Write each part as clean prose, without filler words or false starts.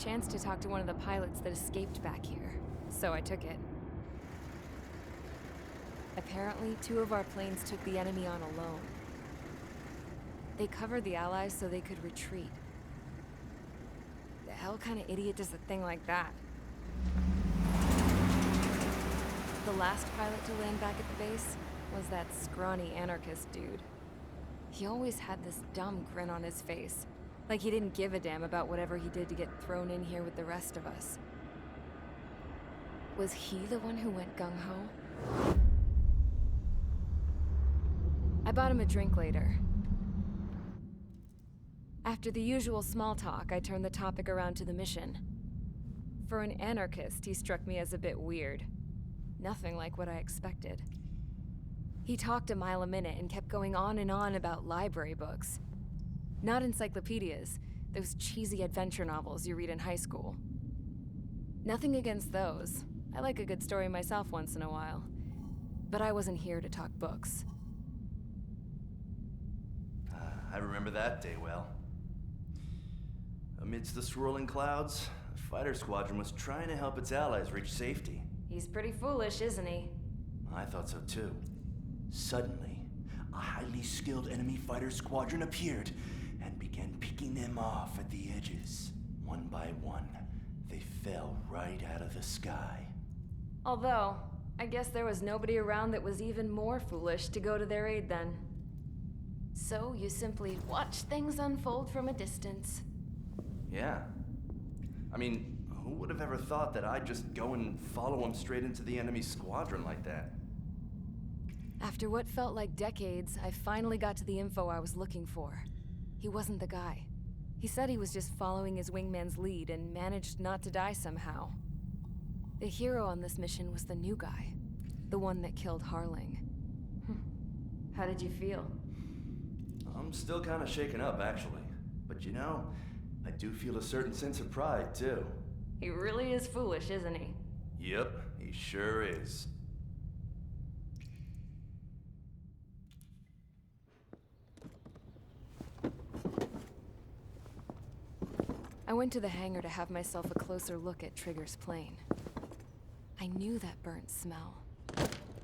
chance to talk to one of the pilots that escaped back here, so I took it. Apparently, 2 of our planes took the enemy on alone. They covered the Allies so they could retreat. The hell kind of idiot does a thing like that? The last pilot to land back at the base was that scrawny anarchist dude. He always had this dumb grin on his face, like he didn't give a damn about whatever he did to get thrown in here with the rest of us. Was he the one who went gung-ho? I bought him a drink later. After the usual small talk, I turned the topic around to the mission. For an anarchist, he struck me as a bit weird. Nothing like what I expected. He talked a mile a minute and kept going on and on about library books. Not encyclopedias, those cheesy adventure novels you read in high school. Nothing against those. I like a good story myself once in a while. But I wasn't here to talk books. I remember that day well. Amidst the swirling clouds, the fighter squadron was trying to help its allies reach safety. He's pretty foolish, isn't he? I thought so too. Suddenly, a highly skilled enemy fighter squadron appeared and began picking them off at the edges. One by one, they fell right out of the sky. Although, I guess there was nobody around that was even more foolish to go to their aid then. So you simply watch things unfold from a distance. Yeah. I mean, who would have ever thought that I'd just go and follow him straight into the enemy squadron like that? After what felt like decades, I finally got to the info I was looking for. He wasn't the guy. He said he was just following his wingman's lead and managed not to die somehow. The hero on this mission was the new guy. The one that killed Harling. How did you feel? I'm still kind of shaken up, actually. But you know, I do feel a certain sense of pride, too. He really is foolish, isn't he? Yep, he sure is. I went to the hangar to have myself a closer look at Trigger's plane. I knew that burnt smell.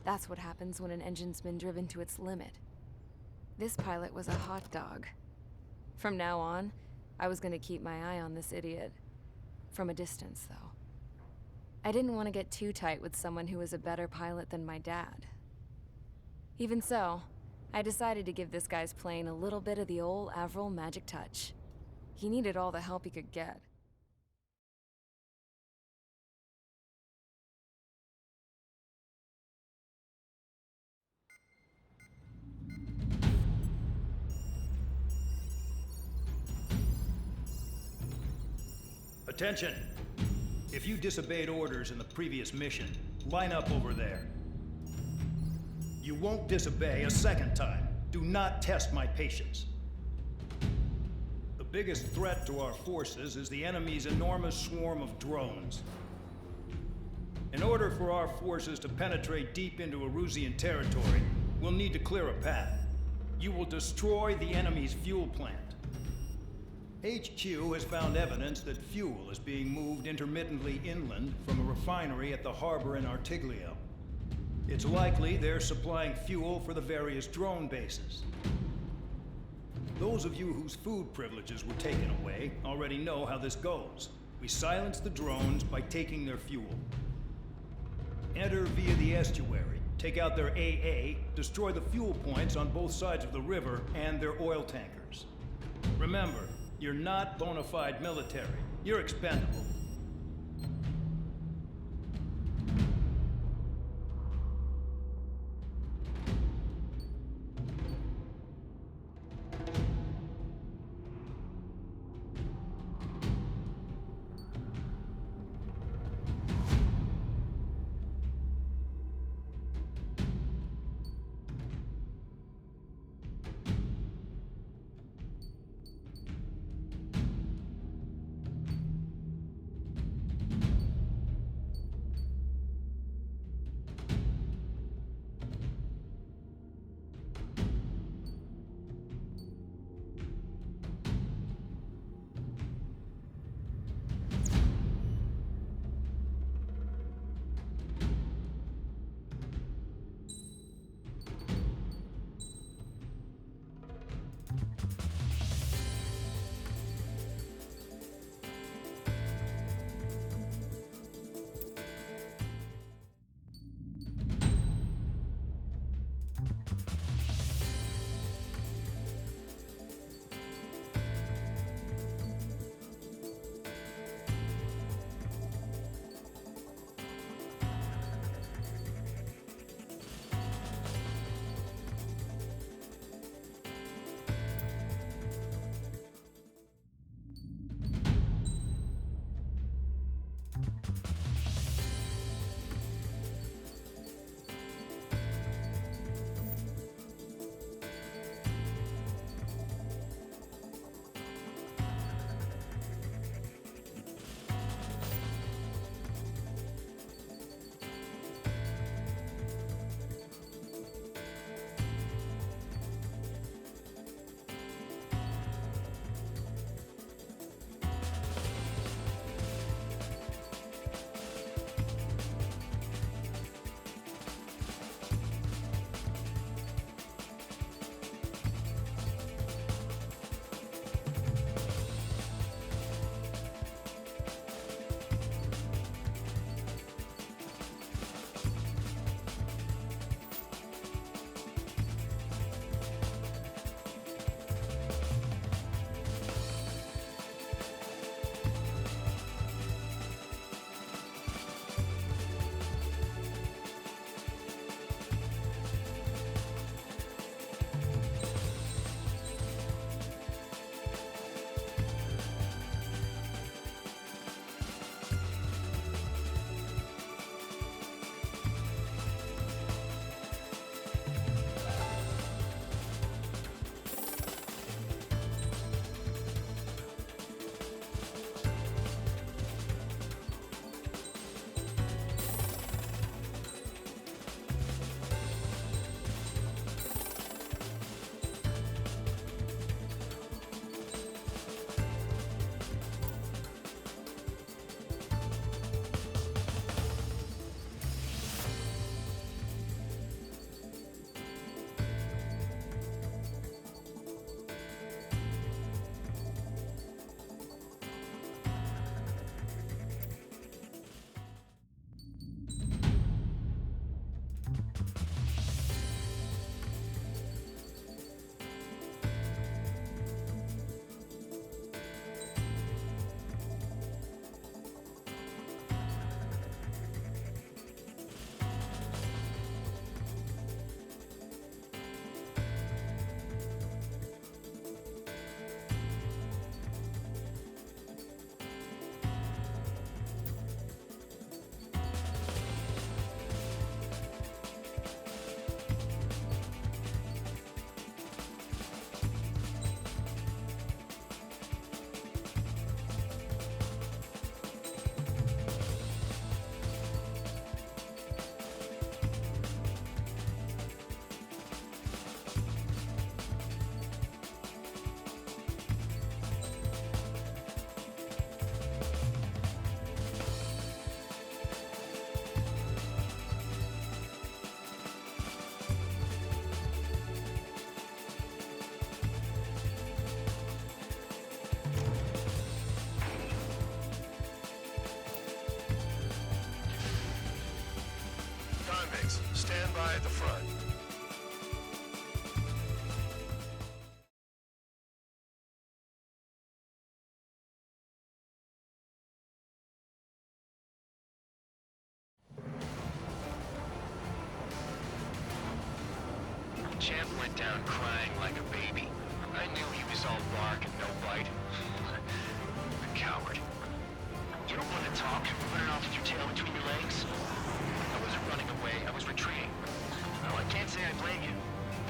That's what happens when an engine's been driven to its limit. This pilot was a hot dog. From now on, I was gonna keep my eye on this idiot. From a distance, though. I didn't want to get too tight with someone who was a better pilot than my dad. Even so, I decided to give this guy's plane a little bit of the old Avril magic touch. He needed all the help he could get. Attention! If you disobeyed orders in the previous mission, line up over there. You won't disobey a second time. Do not test my patience. The biggest threat to our forces is the enemy's enormous swarm of drones. In order for our forces to penetrate deep into Erusian territory, we'll need to clear a path. You will destroy the enemy's fuel plant. HQ has found evidence that fuel is being moved intermittently inland from a refinery at the harbor in Artiglio. It's likely they're supplying fuel for the various drone bases. Those of you whose food privileges were taken away already know how this goes. We silence the drones by taking their fuel. Enter via the estuary, take out their AA, destroy the fuel points on both sides of the river and their oil tankers. Remember, you're not bona fide military. You're expendable. Stand by at the front. Champ went down crying like a baby. I knew he was all bark and no bite. A coward. You don't want to talk, running off with your tail between your legs? I wasn't running away, I was retreating. Well, I can't say I blame you.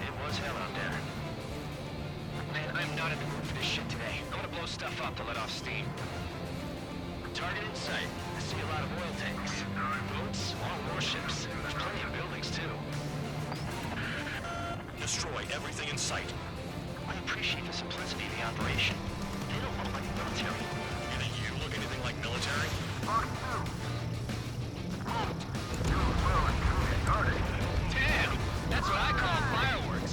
It was hell out there. Man, I'm not in the mood for this shit today. I want to blow stuff up to let off steam. Target in sight. I see a lot of oil tanks. Boats, long warships. There's plenty of buildings, too. Destroy everything in sight. I appreciate the simplicity of the operation. They don't look like military. You think you look anything like military? Damn! That's what I call fireworks.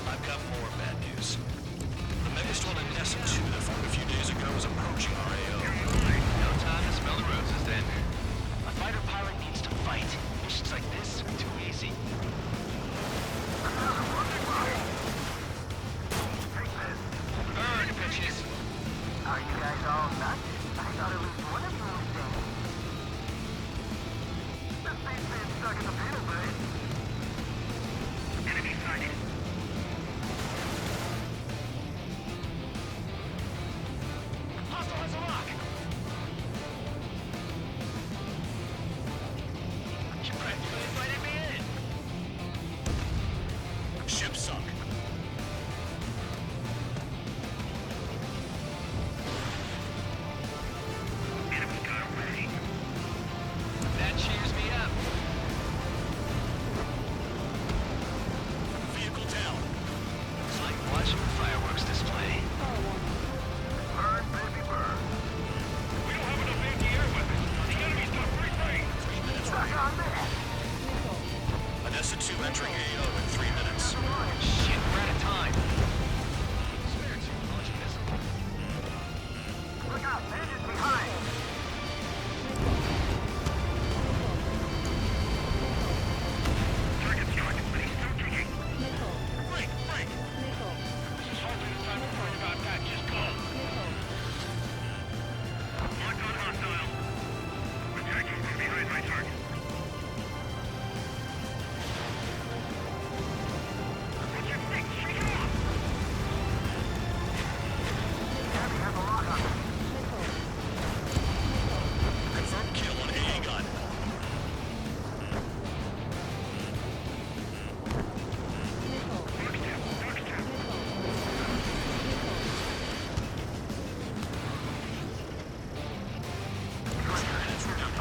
I've got more bad news. The megastorm in Nessa 2 that formed a few days ago is approaching our AO. No time to smell the roses then. A fighter pilot needs to fight. Missions like this are too easy. Burn, bitches! Are you guys all nuts? I thought at least one of you was dead. The spaceman's stuck in the panel, bud. Enemy sighted. Hostile has a lock! You practically invited me in! Ship sunk. Enemy got away. That cheers me up. Vehicle down. It's like watching a fireworks display. Burn, baby, burn. We don't have enough anti-air weapons. The enemy's got free reign. 3 minutes Suck remaining. on that. Odessa 2 entering AO in 3 minutes. Shit, we're out of time. Spare two, launch a missile. Look out, bandits behind. Target struck, but he's still kicking. Break, break. This is hardly the time to worry about that. Just go. Lock on hostile. Attacking from behind my target. What's your thing? Shake it off. Heavy has a lock on him. Confirm kill on AA gun.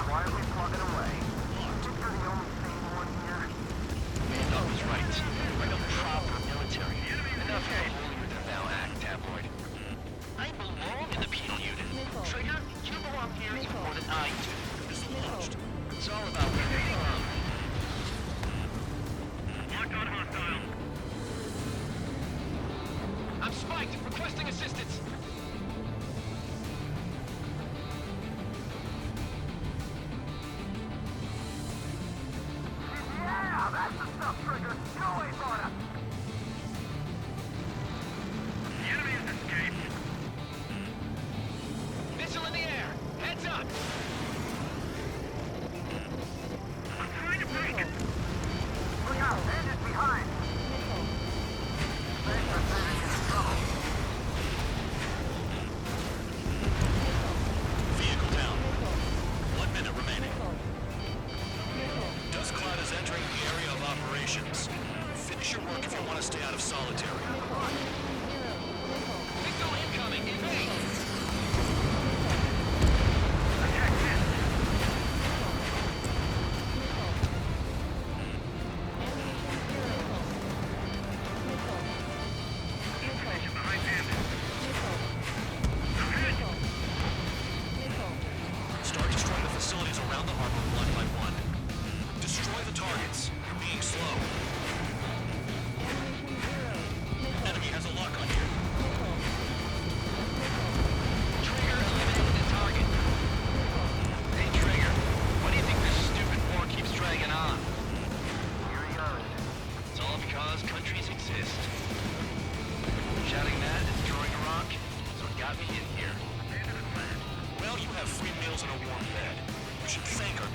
Why are we plugging away? You're the only sane one here. Mandel was right. We're no proper military. Enough of the holier-than-thou act, tabloid. I belong in the penal unit. Trigger, you belong here even more than I do. Missile launched. It's all about where they belong. Lock on hostile. I'm spiked. Requesting assistance. Yeah, that's the stuff, Trigger. You always on us. The enemy has escaped. Missile in the air. Heads up. I'm trying to break it. Look out, bandits behind. Spacer bandits in trouble. Vehicle down. 1 minute remaining. Dust cloud is entering the area of operations. Finish your work if you want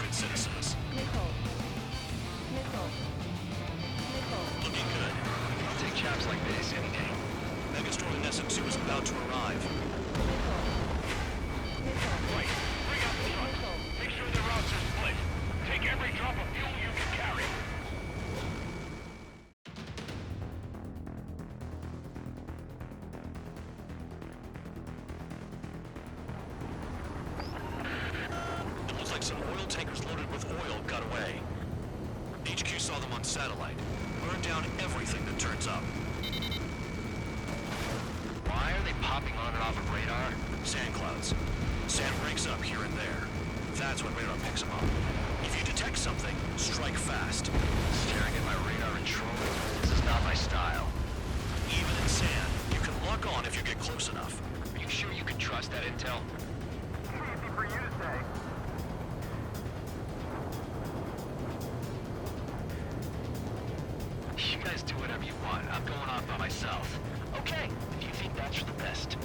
destroyed citizens. Nickel. Looking good. I'll take chaps like this any day. Megastorm in SN2 is about to arrive. Right. Bring up the trucks. Make sure the routes are split. Take every drop of fuel you can carry. It looks like some oil tankers loaded with oil got away. HQ saw them on satellite. Burned down everything that turns up. Why are they popping on and off of radar? Sand clouds. Sand breaks up here and there. That's when radar picks them up. If you detect something, strike fast. Staring at my radar and trolling. This is not my style. Even in sand, you can lock on if you get close enough. Are you sure you can trust that intel? Easy for you to say. You guys do whatever you want. I'm going off by myself. Okay, if you think that's for the best.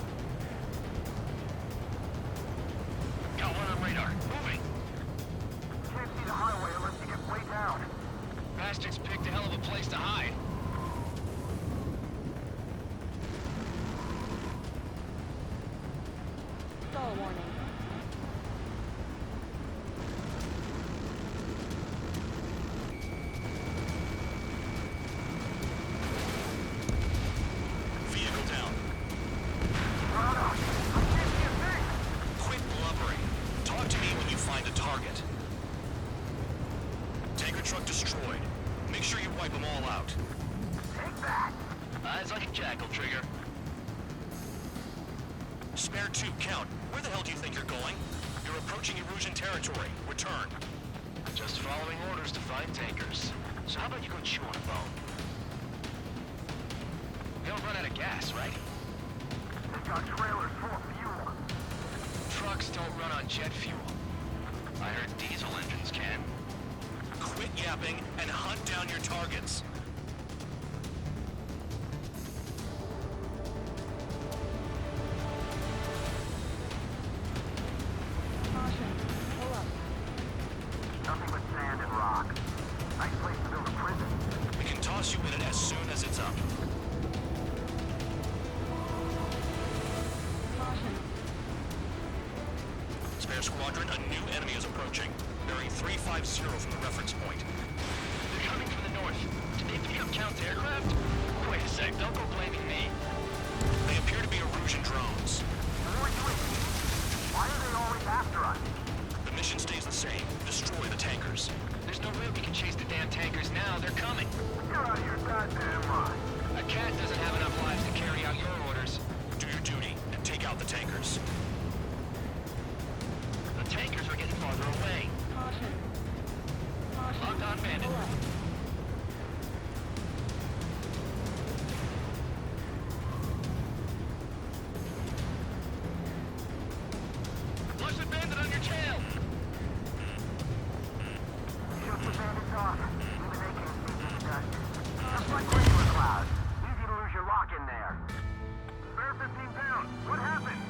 Got one on radar. Moving. Can't see the highway unless you get way down. Bastards picked a hell of a place to hide. Stall warning. Vehicle down. Rana, I can't see a thing. Quit blubbering. Talk to me when you find a target. Tanker truck destroyed. Make sure you wipe them all out. Take that. Eyes like a jackal, Trigger. Spare 2, count. Where the hell do you think you're going? You're approaching Erusian territory. Return. Just following orders to find tankers. So how about you go chew on a bone? We don't run out of gas, right? They've got trailers full of fuel. Trucks don't run on jet fuel. I heard diesel engines can. Quit yapping and hunt down your targets. Nothing but sand and rock. Nice place to build a prison. We can toss you in it as soon as it's up. Spare squadron, a new enemy is approaching. Bearing 350 from the reference point. They're coming from the north. Did they pick up Count's aircraft? Wait a sec, don't go blaming me. They appear to be Erusian drones. What are we doing? Why are they always after us? The mission stays the same. Destroy the tankers. There's no way we can chase the damn tankers now. They're coming. You're out of your goddamn mind. A cat doesn't have enough lives to carry out your orders. Do your duty and take out the tankers. The tankers are getting farther away. Locked on bandit. Flush the bandit on your tail. Shoot the bandits off. Even they can't sneak in the dust. Just like regular clouds. Easy to lose your lock in there. Spare 15 pounds. What happened?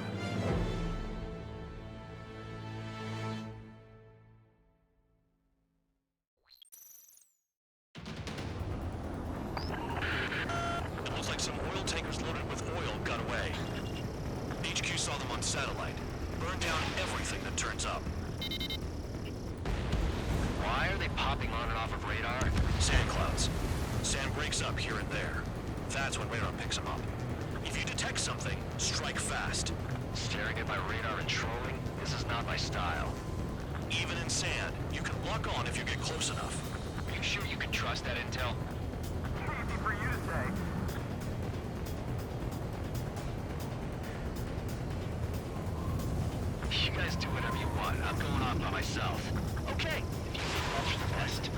It looks like some oil tankers loaded with oil got away. HQ saw them on satellite. Burned down everything that turns up. Why are they popping on and off of radar? Sand clouds. Sand breaks up here and there. That's when radar picks them up. If you detect something, strike fast. Staring at my radar and trolling? This is not my style. Even in sand, you can lock on if you get close enough. Are you sure you can trust that intel? Easy for you to say. You guys do whatever you want. I'm going off by myself. Okay, if you think that's for the best.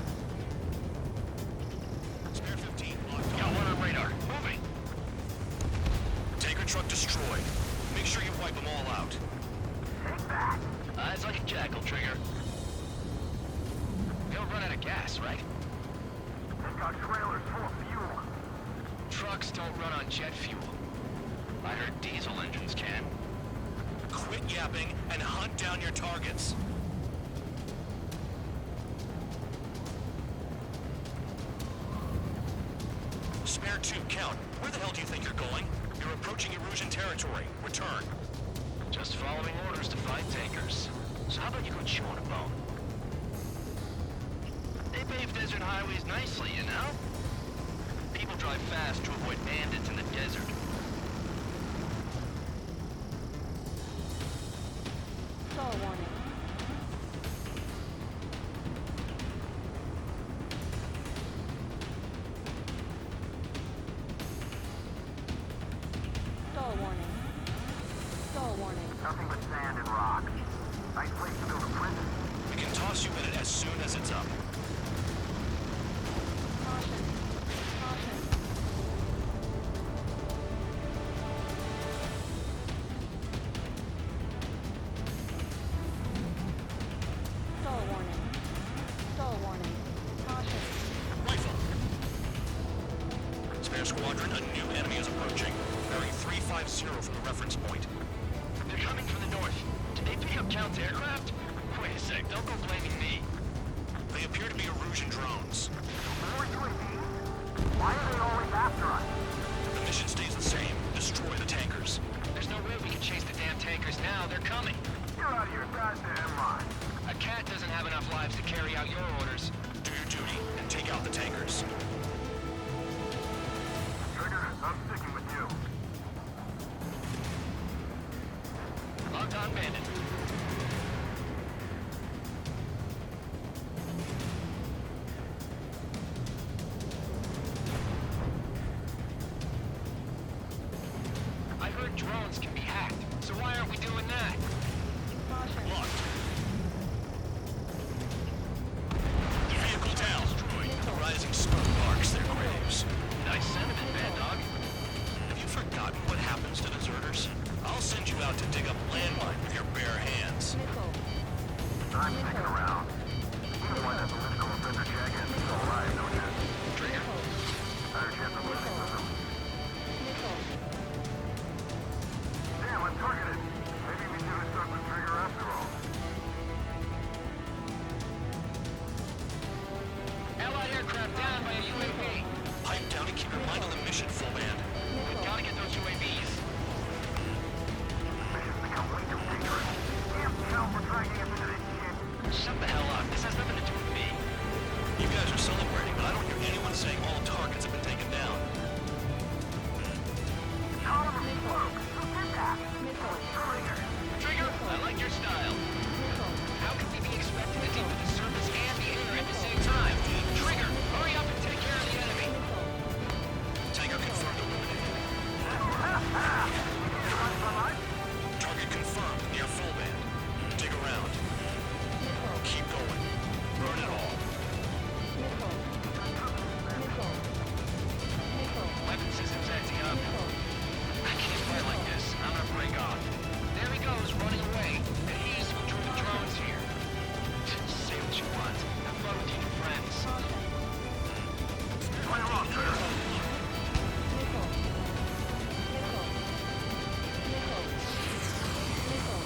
Spare 15, locked Got on. one on radar. Moving. Tanker truck destroyed. Make sure you wipe them all out. Take that. Eyes like a jackal, Trigger. We don't run out of gas, right? They've got trailers full of fuel. Trucks don't run on jet fuel. I heard diesel engines can. Quit yapping and hunt down your targets. Spare 2, Count. Where the hell do you think you're going? You're approaching Erusian territory. Return. Just following orders to find tankers. So how about you go chew on a bone? They pave desert highways nicely, you know? People drive fast to avoid bandits in the desert. Stall warning. Stall warning. Stall warning. Nothing but sand and rock. Nice place to build a prison. We can toss you in it as soon as it's up. Caution. Caution. Stall warning. Stall warning. Caution. Rifle. Spare Squadron, a new enemy is approaching. Bearing 350 from the reference point. They're coming from the north. Did they pick up Count's aircraft? Wait a sec, don't go blaming me. They appear to be Erusian drones. More UAVs? Why are they always after us? The mission stays the same. Destroy the tankers. There's no way we can chase the damn tankers now. They're coming. You're out of your goddamn mind. A cat doesn't have enough lives to carry out your orders. Do your duty and take out the tankers. Trigger, I'm sticking with you. Locked on bandit. I heard drones can be hacked, so why aren't we doing that? Caution. Locked. The vehicle down. The rising smoke marks their graves. Nice sentiment, Bad Dog. Have you forgotten what happens to deserters? I'll send you out to dig up landmine with your bare hands. Missile. I'm sticking around. You don't want that political offender jackass to go alive, don't you? Trigger. Better chance of losing with him. Missile. Damn, I'm targeted. Maybe we should have stuck with Trigger after all. Allied aircraft down by a UAV. Pipe down and keep your mind on the mission, full band. We gotta get those UAVs. Mission's become way too dangerous. Damn hell, we're dragging us into this shit. Shut the hell up. This has nothing to do with me. You guys are celebrating, but I don't hear anyone saying all targets have been taken down. Column of smoke. Who did that? Missile. Trigger. Trigger, I like your style. Missile. How can we be expected to deal with the surface and the air at the same time? Trigger, hurry up and take care of the enemy. Tanker confirmed eliminated. Target confirmed near full band. Dig around. Missile. Keep going. Burn it all. Missile. Missile. Missile. Weapon systems acting up. Missile. I can't fight like this. I'm gonna break off. There he goes, running away. And he's who drew the drones here. Say what you want. Have fun with your friends. Caution. Fire off, Trigger. Missile. Missile. Missile. Missile.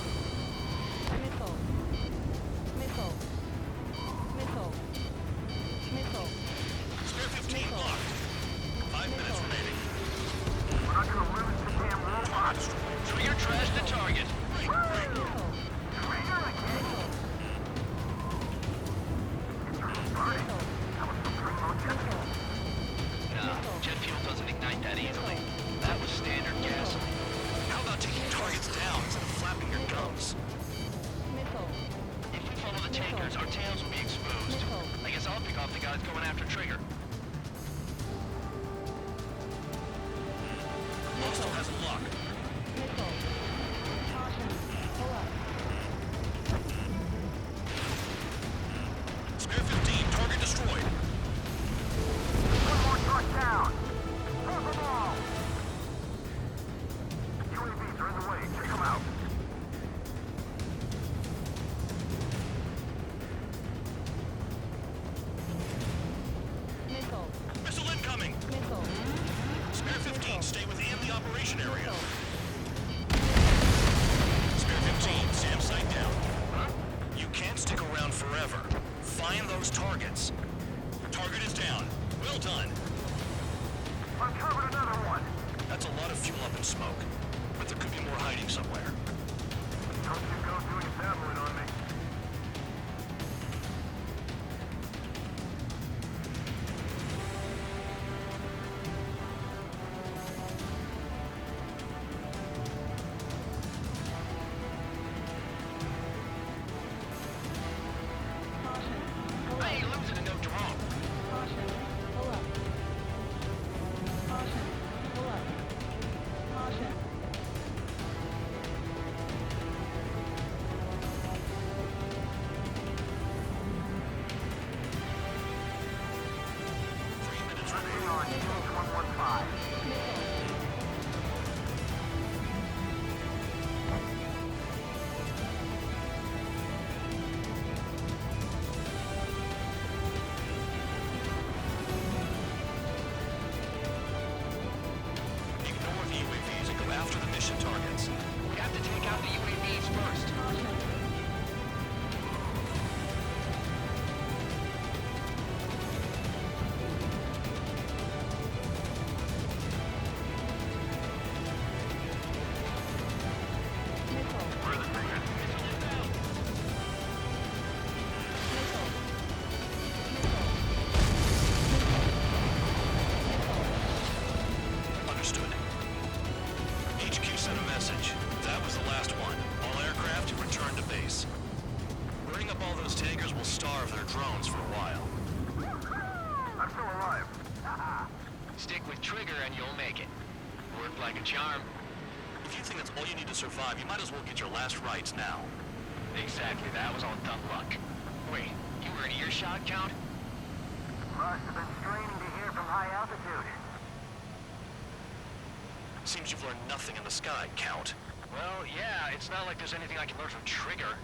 Missile. Missile. Missile. Missile. Spare 15 locked. 5 minutes remaining. We're not gonna lose the damn robot. Trigger trashed the target. Missile. Trigger again. Missile. That was some primo jet. Nah, jet fuel doesn't ignite that easily. That was standard gasoline. How about taking targets down instead of flapping your gums? Missile. If we follow the tankers, our tails will be exposed. Missile. I guess I'll pick off the guys going after Trigger. Hostile has a lock. Missile. Caution. Pull up. Spare 15. Target destroyed. One more truck down. Move them all. UAVs are in the way. Take them out. Missile. Missile incoming. Missile. Spare 15. Stay within the operation area. Missile. Spare 15. Sam sight down. You can't stick around forever. Find those targets. Target is down. Well done. Uncovered another one. That's a lot of fuel up in smoke. But there could be more hiding somewhere. Don't you go doing dabbling on me. Caution. Pull I up. ain't losing to no drone. Caution. Pull up. Caution. Pull up. Caution. Hang on, Gauge 115. Ignore the UAVs and go after the mission targets. We have to take out the UAVs first. Caution. Missile. Missile. Understood. HQ sent a message. That was the last one. All aircraft return to base. Burning up all those tankers will starve their drones for a while. I'm still alive. Stick with Trigger and you'll make it. Worked like a charm. If you think that's all you need to survive, you might as well get your last rites now. Exactly, that was all dumb luck. Wait, you were in earshot, Count? Must have been straining to hear from high altitude. Seems you've learned nothing in the sky, Count. Well, yeah, it's not like there's anything I can learn from Trigger.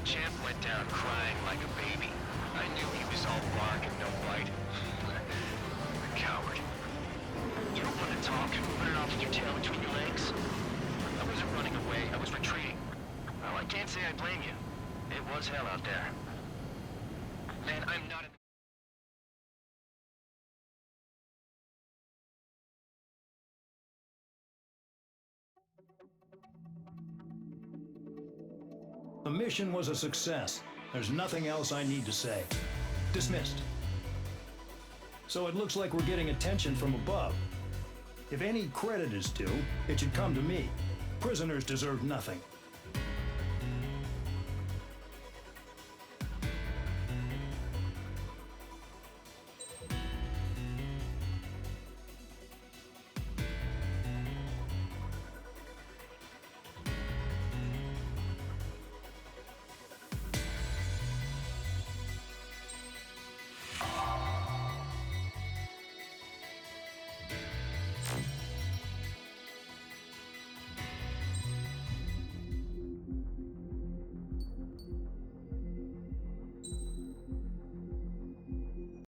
Champ went down crying like a baby. I knew he was all bark and no bite. The coward. You don't want to talk, running off with your tail between your legs. I wasn't running away, I was retreating. Well, I can't say I blame you. It was hell out there. Man, I'm not in The mission was a success. There's nothing else I need to say. Dismissed. So it looks like we're getting attention from above. If any credit is due, it should come to me. Prisoners deserve nothing.